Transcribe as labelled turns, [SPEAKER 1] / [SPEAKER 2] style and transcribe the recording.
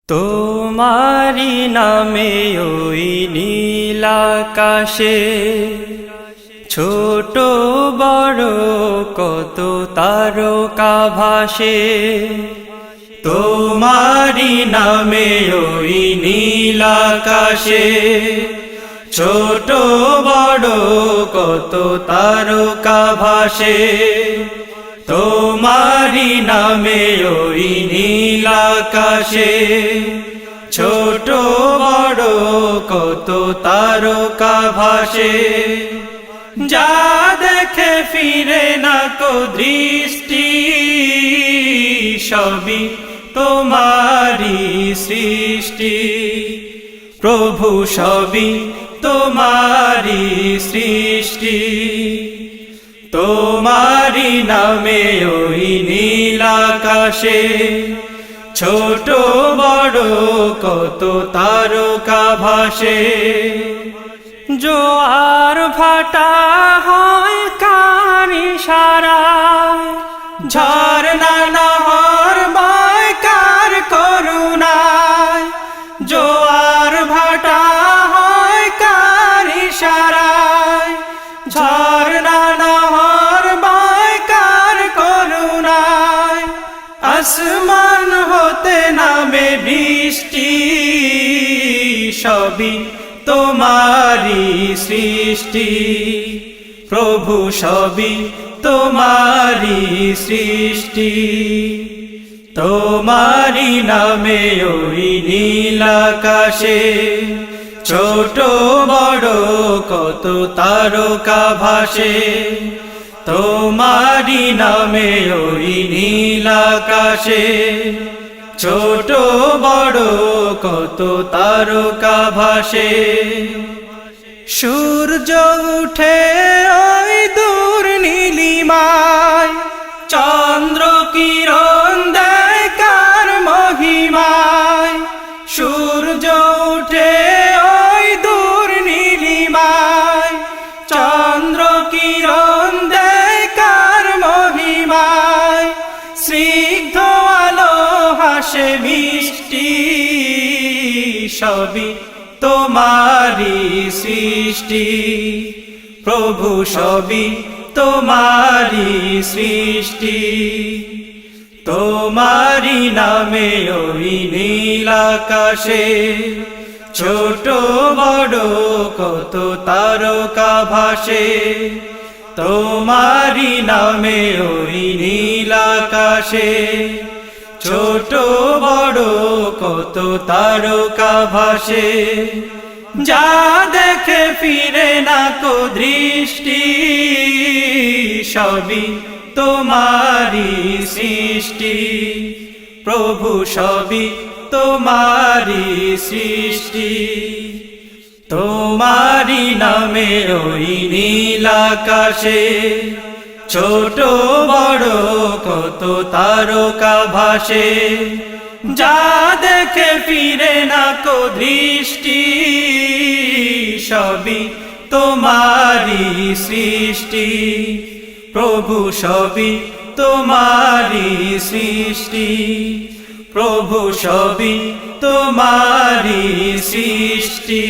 [SPEAKER 1] তোমারি নামে ওই নীল আকাশে ছোট বড় কত তারকা ভাসে। তোমারি নামে ওই নীল আকাশে ছোট বড় কত তারকা ভাসে। তোমারি নামে ওই নীল আকাশে ছোট বড় কত তারকা ভাসে। যা দেখে ফিরে না কো দৃষ্টি সবই তোমারি সৃষ্টি। প্রভু সবই তোমারি সৃষ্টি। তোমারি নামে ওই নীল আকাশে ছোট বড় কত তারকা ভাসে। জোয়ার ভাটা হয় কার ইশারায়, ঝরনা নহর বয় কার করুণায়। জোয়ার ভাটা হয় কার ইশারায়, ঝরনা নহর বয় কার করুণায়। আসমান হতে নামে বৃষ্টি সবই তোমারি সৃষ্টি। প্রভু সবই তোমারি সৃষ্টি। তোমারি নামে ওই নীল আকাশে ছোট বড় কত তারকা ভাসে। তোমারি নামে ওই নীল আকাশে ছোট বড় কত তারকা ভাসে। সূর্য উঠে ওই দূর নীলিমায়, চন্দ্র কিরণ দেয় কার মহিমায়। সূর্য উঠে ওই দূর নীলিমায়, চন্দ্র কিরণ দেয় কার মহিমায়। স্নিগ্ধ আলো হাসে মিষ্টি সবই তোমারি সৃষ্টি। প্রভু সবই তোমারি সৃষ্টি। তোমারি নামে ওই নীল আকাশে ছোট বড় কত তারকা ভাসে। তোমারি নামে ওই নীল আকাশে ছোট বড় কত তারকা ভাসে। যা দেখে ফিরে না কো দৃষ্টি সবই তোমারি সৃষ্টি। প্রভু সবই তোমারি সৃষ্টি। তোমারি নামে ওই নীল আকাশে ছোট বড় কত তারকা ভাসে। যা দেখে ফিরে না কো দৃষ্টি সবই তোমারি সৃষ্টি। প্রভু সবই তোমারি সৃষ্টি। প্রভু সবই তোমারি সৃষ্টি।